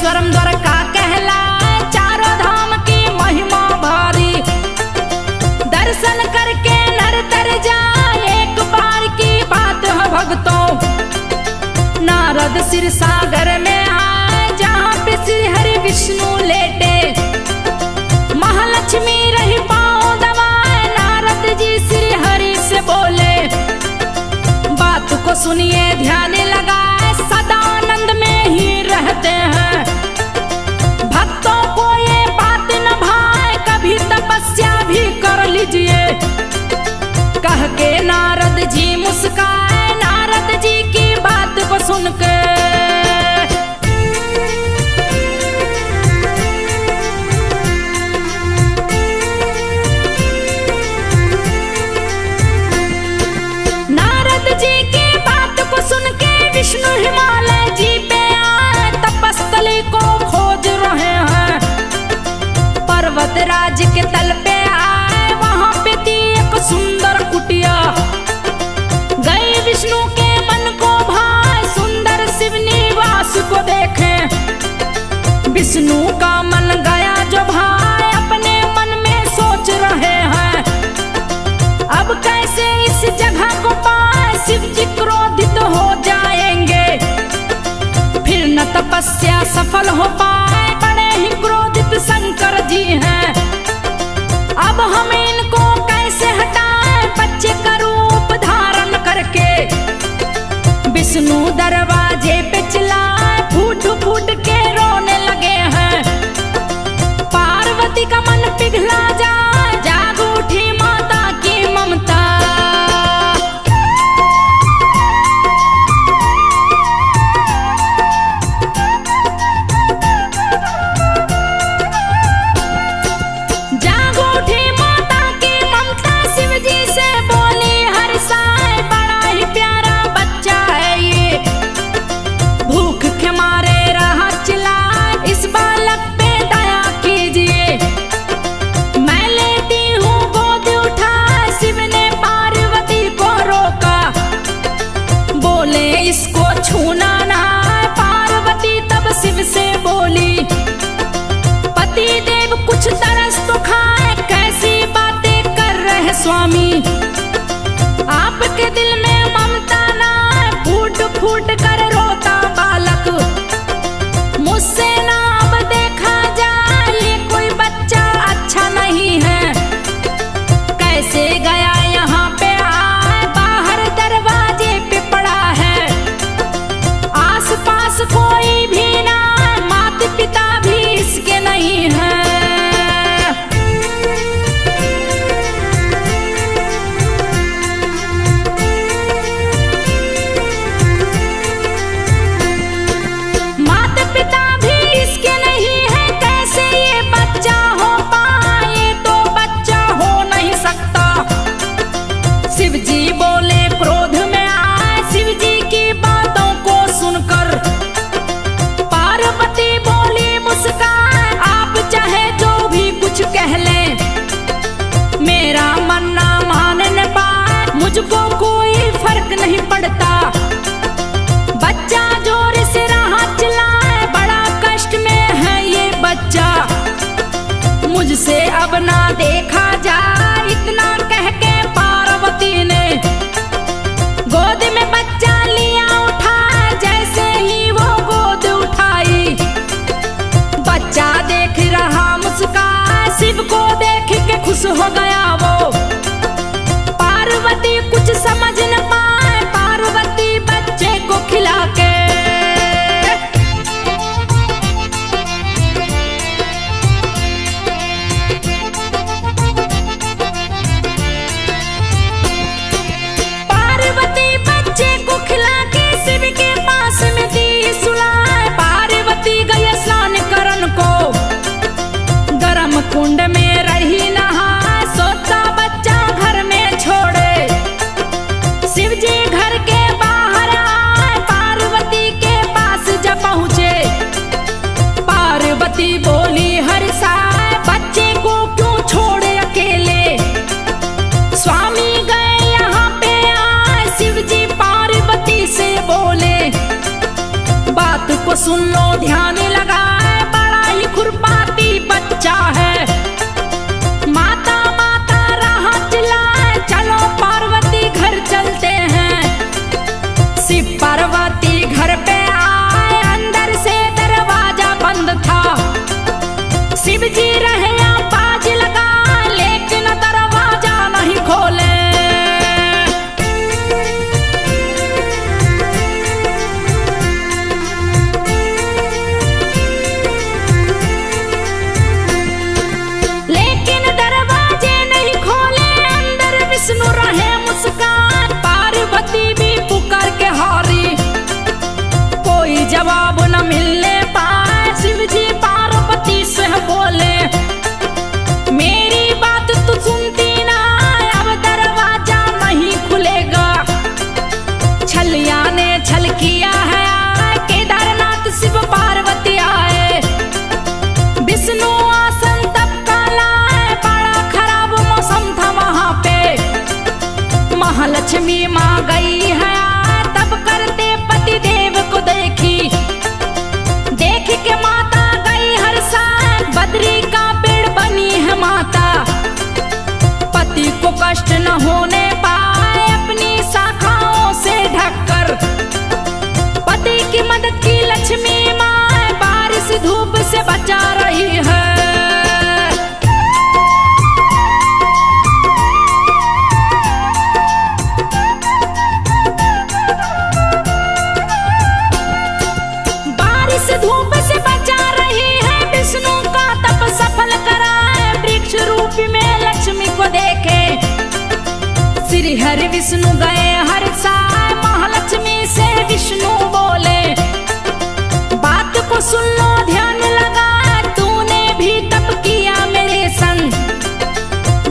रामेश्वरम द्वारका कहलाए, चारों धाम की महिमा भारी। दर्शन करके नर तर जाए, एक बार की बात है भक्तों। नारद क्षीर सागर में आए, जहाँ पे श्री हरि विष्णु लेटे। महालक्ष्मी रही पाँव दबाए, नारद जी श्री हरि से बोले। बात को सुनिए ध्यान लगाए, सदा आनंद में ही रहते हैं। भक्तों को ये बात न भाए, कभी तपस्या भी कर लीजिए। कह के नारद जी मुस्काए, नारद जी की बात को सुन के। नारद जी की बात को सुन के विष्णु हिमालय जी पे आए, तपस्थली को खोज रहे हैं। पर्वत राज के तल पे आए, वहां पे थी एक सुंदर कुटिया। गए विष्णु के मन को भाए, सुंदर शिव निवास को देखे। विष्णु का मन गया जो भाई, अपने मन में सोच रहे हैं। अब कैसे इस जगह को पाए, शिव जी क्रोधित हो जाएंगे। फिर न तपस्या सफल हो पाए, बड़े ही क्रोधित शंकर जी हैं। अब हम इनको कैसे हटाएं, बच्चे का रूप धारण करके। विष्णु दरवाजे पे चिल्लाए, फूट फूट के रोने लगे हैं। पार्वती का मन पिघला जाए, जाग उठी माता की ममता। जाग उठी माता की ममता, शिव जी से बोली हर साए, बड़ा ही प्यारा बच्चा है ये। भूख के मारे रहा चिल्लाए, इस बालक पे दया कीजिए। मैं लेती हूँ गोद उठाए, शिव ने पार्वती को रोका। बोले इसको छूना ना, पार्वती तब शिव से बोली। पति देव कुछ तरस तो खाए, कैसी बातें कर रहे स्वामी। आपके दिल में ममता ना, फूट फूट कर रोता बालक। मुझसे ना अब देखा जाए, ये कोई बच्चा अच्छा नहीं है। कैसे गया यहाँ पे आए, बाहर दरवाजे पे पड़ा है। आस पास कोई भी ना, माता पिता भी इसके नहीं है। माता पिता भी इसके नहीं है, कैसे ये बच्चा हो पाए, तो बच्चा हो नहीं सकता। शिव जी बोले क्रोध में आए, शिव जी की बातों को सुनकर। पार्वती बोली मुस्कान, आप चाहे जो भी कुछ कह लें, मेरा मन ना मान न पाए, मुझको कोई फर्क नहीं पड़ता। बच्चा जोर से रहा चिल्लाए, बड़ा कष्ट में है ये बच्चा। मुझसे अब ना देखा जाए, इतना कह के पार्वती ने गोद में बच्चा लिया उठा। जैसे ही वो गोद उठाई, बच्चा देख रहा मुस्कान, शिव को देख के खुश हो गया वो। पार्वती कुछ समझ न पाए, पार्वती बच्चे को खिला के। पार्वती बच्चे को खिला के शिव के पास में दी सुलाए। पार्वती गई स्नान करन को, गरम कुंड में रही नहा। सोचा बच्चा घर में छोड़े, शिव जी घर के बाहर आए, पार्वती के पास जब पहुँचे। पार्वती बोली हर साए, बच्चे को क्यों छोड़े अकेले। स्वामी गए यहाँ पे आए, शिव जी पार्वती से बोले। बात को सुन लो ध्यान लगाए, माँ गई है तब करते पति देव को देखी। देख के माता गई हर साल, बद्री का पेड़ बनी है माता। पति को कष्ट न होने पाए अपनी शाखाओं से ढककर। पति की मदद की लक्ष्मी माँ बारिश धूप से बचा रही है। बारिश धूप से बचा रही है, विष्णु का तप सफल कराए। वृक्ष रूप में लक्ष्मी को देखे श्री हरि विष्णु गए हर साल। महालक्ष्मी से विष्णु बोले बात को सुन लो ध्यान लगा, तूने भी तप किया मेरे संग।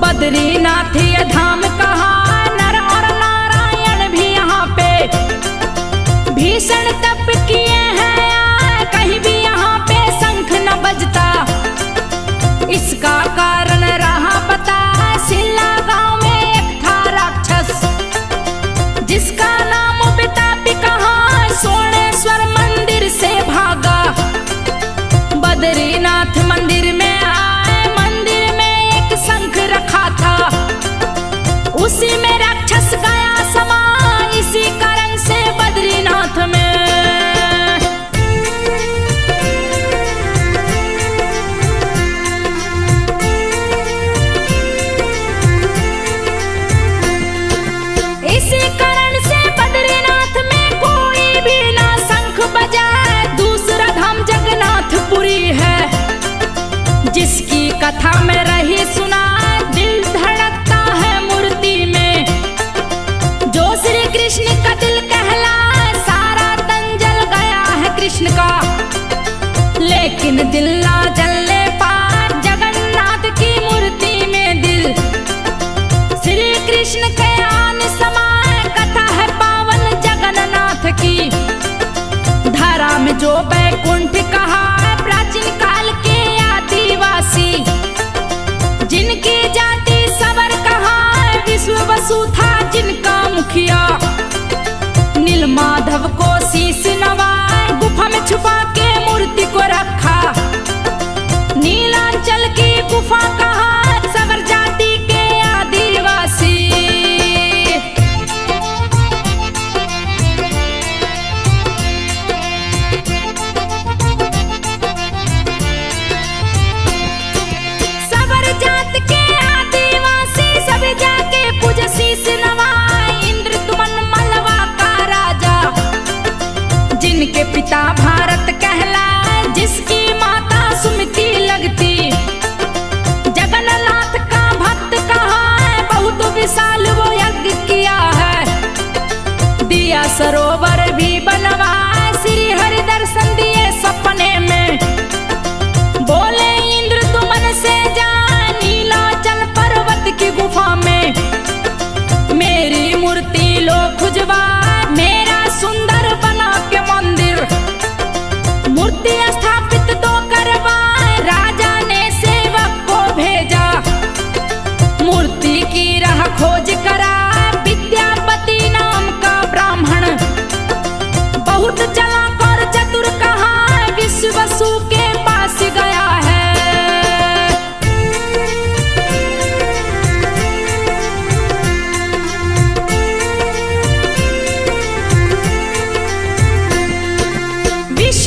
बद्रीनाथ ये धाम कहा, नर और नारायण भी यहाँ पे भीषण तप किए हैं। कहीं भी यहाँ पे शंख न बजता, इसका कारण रहा पता। सिल्ला गांव में एक था राक्षस, जिसका नाम पितापी कहा। सोनेश्वर मंदिर से भागा, बद्रीनाथ मंदिर में आए। मंदिर में एक शंख रखा था, उसी में राक्षस गया समा। इसी कारण से बद्रीनाथ में जिसकी कथा में रही सुना, दिल धड़कता है मूर्ति में। जो श्री कृष्ण का दिल कहला, सारा तन जल गया है कृष्ण का। लेकिन दिल ना जलने पाए जगन्नाथ की मूर्ति में दिल। श्री कृष्ण के आने समाए कथा है पावन जगन्नाथ की। धरा में जो बैकुंठ कहा, प्राचीन काल के आदिवासी, जिनकी जाति सबर कहा। विश्व वसु था जिनका मुखिया, नीलमाधव को शीश नवाए। गुफा में छुपा के मूर्ति को रखा, नीलांचल की गुफा कहा। सबर जाति के आदिवासी के पिता भारत कहलाए, जिसकी माता सुमति लगती। जगन्नाथ का भक्त कहा है, बहुत विशाल वो यज्ञ किया है। दिया सरोवर भी बनवाए, श्री हरि दर्शन दिए सपने में। बोले इंद्र तू मन से जा, नीलाचल पर्वत की गुफा में। मेरी मूर्ति लो खुजवा, मेरा सुंदर बना के मंदिर। मूर्ति स्थापित तो करवाए, राजा ने सेवक को भेजा। मूर्ति की राह खोज करा, विद्यापति नाम का ब्राह्मण। बहुत चालाक और चतुर कहा, विश्व वसु के पास गया है।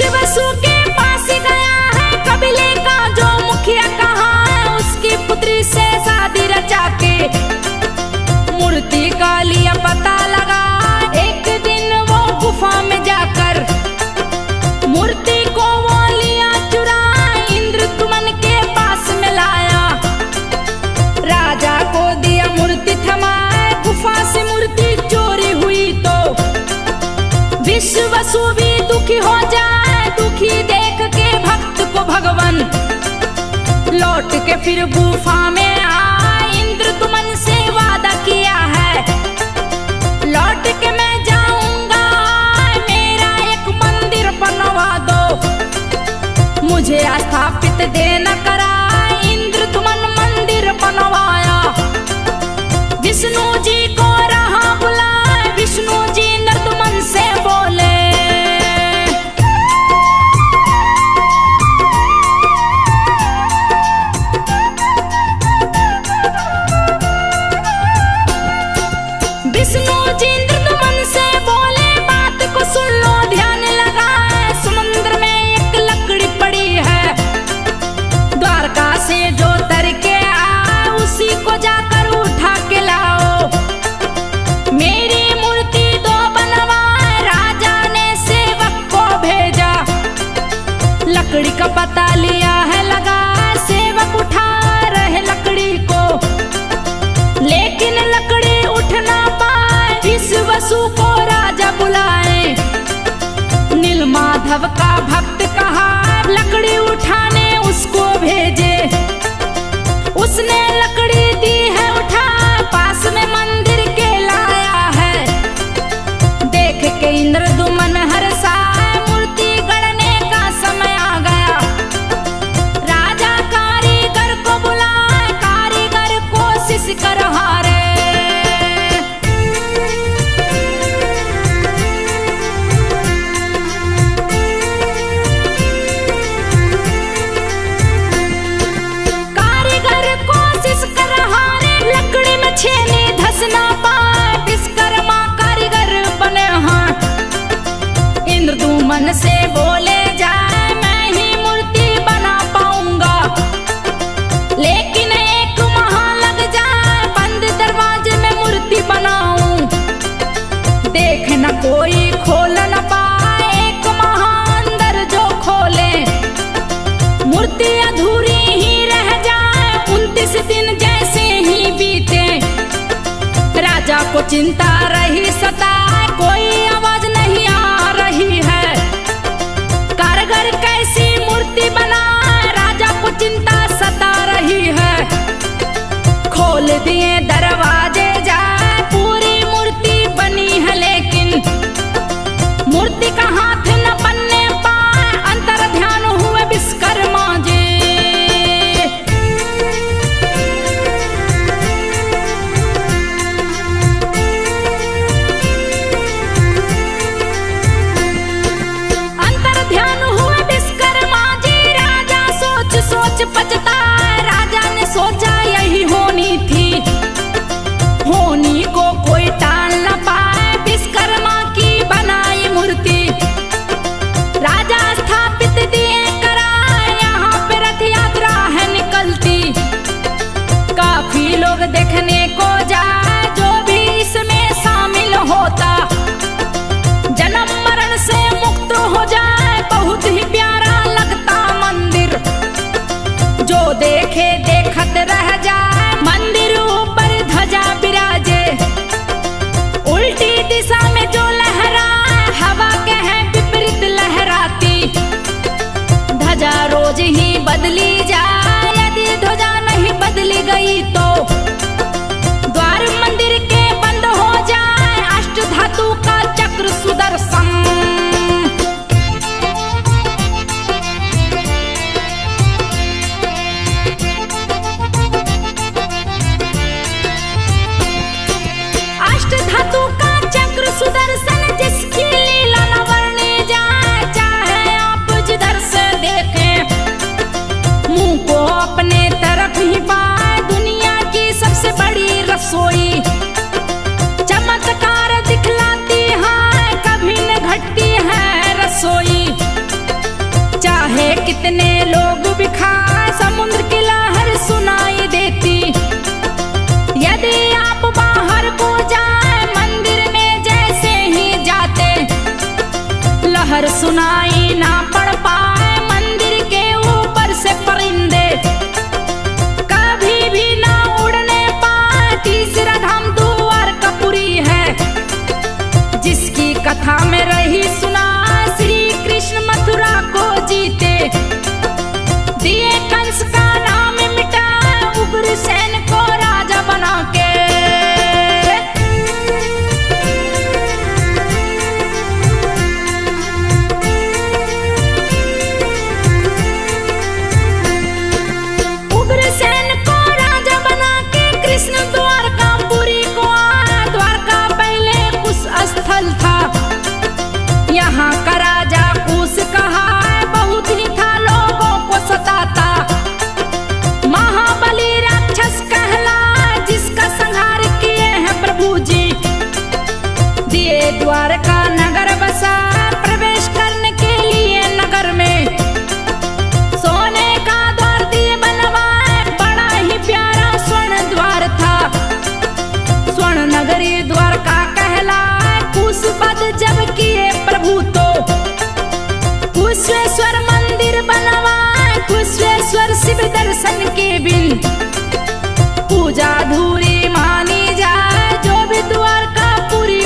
वसु के पास गया है, कबीले का जो मुखिया कहा है। उसकी पुत्री से शादी रचा के मूर्ति का लिया पता लगा। एक दिन वो गुफा में जाकर मूर्ति को वो लिया चुरा। इंद्र तुमन के पास में लाया, राजा को दिया मूर्ति थमाए। गुफा से मूर्ति चोरी हुई तो विश्व वसु भी दुखी हो जाए। दुखी देख के भक्त को भगवान लौट के फिर गुफा में आए। इंद्र तुमन से वादा किया है, लौट के मैं जाऊंगा। मेरा एक मंदिर बनवा दो, मुझे स्थापित देना करा। इंद्र तुमन मंदिर बनवाया, विष्णु जी को रहा बुला। विश्ववसु को राजा बुलाए। नीलमाधव का भक्त कहा लकड़ी उठाने उसको भेजे। उसने लकड़ी दी है उठा, पास में मंदिर के लाया है। देख के इंद्रदुमन हर्षाए, मूर्ति गढ़ने का समय आ गया। राजा कारीगर को बुलाए, कारीगर कोशिश कर हारे। ना पाए विश्वकर्मा कारीगर बने हैं। इंद्रदुमन से बोले जाए मैं ही मूर्ति बना पाऊंगा, लेकिन एक माह लग जाए, बंद दरवाजे में मूर्ति बनाऊं। देख न कोई खोल न पाए, एक माह अंदर जो खोले, मूर्ति अधूरी ही रह जाए। 29 दिन जैसे ही बीते, राजा को चिंता रही सताए, कोई आवाज नहीं आ रही है। कारगर कैसी मूर्ति बनाए, राजा को चिंता सता रही है। खोल दिए दरवाजे जाए, पूरी मूर्ति बनी है, लेकिन मूर्ति का हाथ न बनने पाए। अंतर ध्यान हुए विश्वकर्मा जी। पचता राजा ने सोचा यही होनी थी, होनी को कोई टाल न पाए। विश्वकर्मा की बनाई मूर्ति राजा स्थापित दिए कराए। यहाँ पे रथ यात्रा है निकलती, काफी लोग देखने को जाए। जो भी इसमें शामिल होता, जन्म मरण से मुक्त हो जाए। बहुत ही प्यारा लगता मंदिर, जो देखे देखत रह जाए। मंदिर ऊपर ध्वजा बिराजे, उल्टी दिशा में जो लहराए, हवा के है विपरीत लहराती। ध्वजा रोज ही बदली जाए, यदि ध्वजा नहीं बदली गई तो द्वार मंदिर के बंद हो जाए। अष्ट धातु का चक्र सुदर्शन, सुदर्शन जिसकी लीला न वर्णी जाए। चाहे आप जिधर से देखें, मुंह को अपने तरफ ही पाए। दुनिया की सबसे बड़ी रसोई चमत्कार दिखलाती है, कभी न घटती है रसोई। चाहे कितने लोग भी खाए, समुद्र की लहर सुनाई देती। यदि आप बाहर को जाए, मंदिर में लहर सुनाई ना पड़ पाए। मंदिर के ऊपर से परिंदे कभी भी ना उड़ने पाए। तीसरा धाम द्वारकापुरी है, जिसकी कथा में रही सुना। श्री कृष्ण मथुरा को जीते, दिए कंस का नाम मिटा, उग्रसेन को राजा बना के। यहाँ का राजा कुश कहा है, बहुत ही था लोगों को सताता। महाबली राक्षस कहला, जिसका संहार किए हैं प्रभु जी। दिए द्वारका नगर बसा, प्रवेश करने के लिए नगर में सोने का द्वार दिए बनवाए। बड़ा ही प्यारा स्वर्ण द्वार था, स्वर्ण नगरी द्वारका कहला। कुश पद जब किए प्रभु तो कुशेश्वर मंदिर बनवाए। कुशेश्वर शिव दर्शन के बिन पूजा अधूरी मानी जाए। जो भी द्वारकापुरी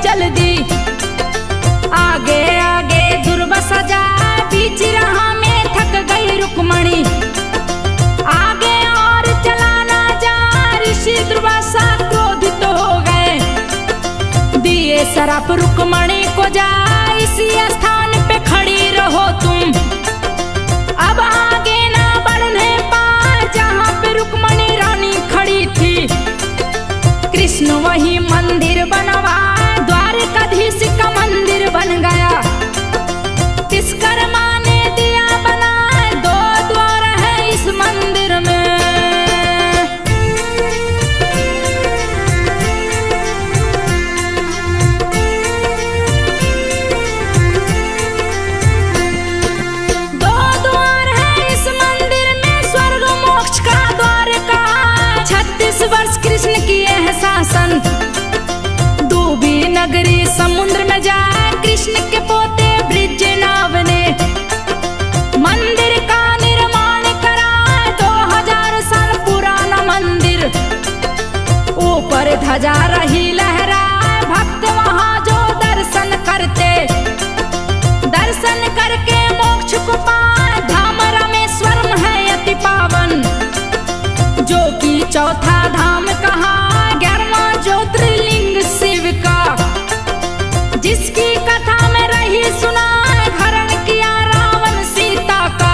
जल्दी। आगे आगे दुर्वासा जाए, बीच राह में थक गई रुक्मणी। आगे और चला ना जा, ऋषि दुर्वासा क्रोधित हो गए। दिए शराप रुक्मणी को जा, इसी स्थान पे खड़ी रहो तुम। अब आगे ना बढ़ने पाए जहाँ पे रुक्मणी रानी खड़ी थी। कृष्ण वही मंदिर बनवाए, द्वारकाधीश का मंदिर बन गया। विश्वकर्मा ने दिया बनाए, 2 द्वार है इस मंदिर में। वर्ष कृष्ण किए हैं शासन। डूबी नगरी समुद्र में जाए, कृष्ण के पोते बृजनाभ ने मंदिर का निर्माण कराए। 2000 साल पुराना मंदिर, ऊपर ध्वजा रही लहराए। भक्त वहां जो दर्शन करते, दर्शन करके मोक्ष को पाए। धाम रामेश्वरम है अति पावन, जो कि चौथा धाम कहा। 11वां ज्योतिर्लिंग शिव का, जिसकी कथा में रही सुना। हरण किया रावण सीता का,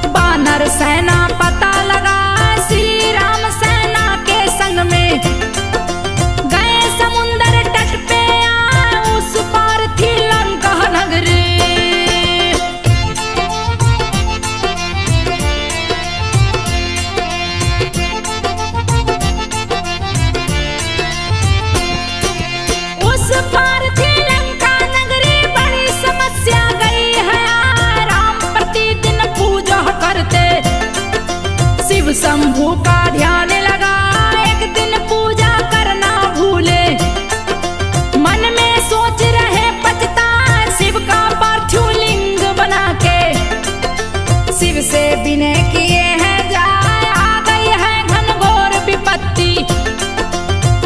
बानर सेना पता लगा। श्री राम सेना के संग में गए समुंदर तट पे आए। उस पार थी लंका नगरी। शिव शंभू का ध्यान लगा, एक दिन पूजा करना भूले। मन में सोच रहे पछता, शिव का पार्थिव लिंग बना के। शिव से विनय किए हैं जाए, आ गई है घनघोर विपत्ति।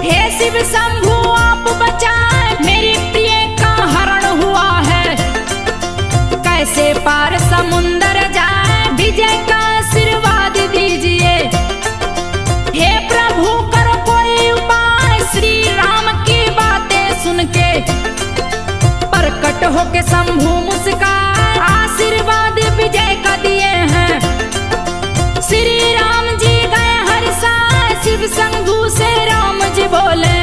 हे शिव शंभू आप बचाए, मेरी प्रिय का हरण हुआ है। कैसे पार समुंदर जाए, विजय का आशीर्वाद दीजिए। हे प्रभु करो कोई उपाय, श्री राम की बातें सुन के प्रकट होके शंभू मुस्काए। आशीर्वाद विजय का दिए हैं, श्री राम जी गए हर्षाए। शिव शंभू से राम जी बोले,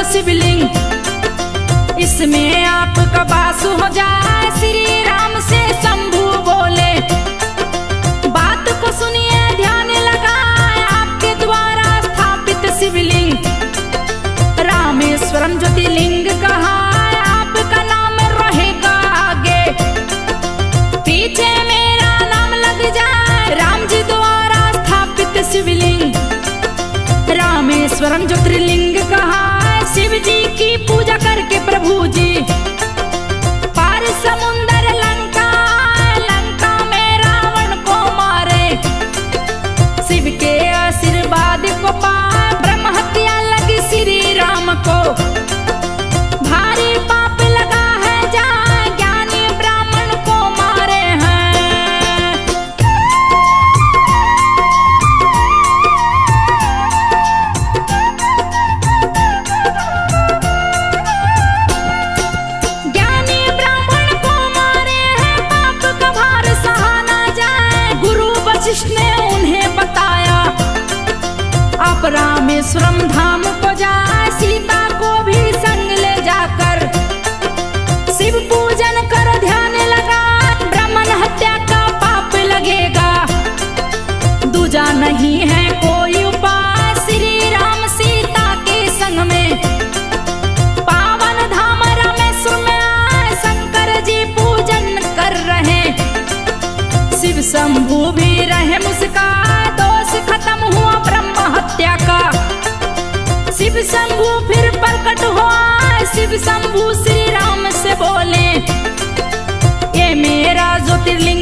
शिवलिंग इसमें आपका वास हो जाए। श्री राम से शंभू बोले, बात को सुनिए ध्यान लगाए। आपके द्वारा स्थापित शिवलिंग रामेश्वरम ज्योतिर्लिंग कहा। आपका नाम रहेगा आगे, पीछे मेरा नाम लग जाए। राम जी द्वारा स्थापित शिवलिंग रामेश्वरम ज्योतिर्लिंग कहा। शिव जी की पूजा करके प्रभु जी पार समुंदर लंका, लंका में रावण को मारे। शिव के आशीर्वाद को पाए, ब्रह्म हत्या लगी श्री राम को। भारी पाप लगा है जाए, ज्ञानी ब्राह्मण को मारे हैं। ने उन्हें बताया, आप रामेश्वरम धाम को जाए। सीता को भी संग ले जाकर शिव पूजन करो ध्यान लगा। ब्राह्मण हत्या का पाप लगेगा, दूजा नहीं है कोई उपाय। श्री राम सीता के संग में पावन धाम रामेश्वर में आए। शंकर जी पूजन कर रहे, शिव शंभू भी रहे मुस्कान। दोष खत्म हुआ ब्रह्म हत्या का, शंभु फिर प्रकट हुआ, शिव शंभु श्री राम से बोले, ये मेरा ज्योतिर्लिंग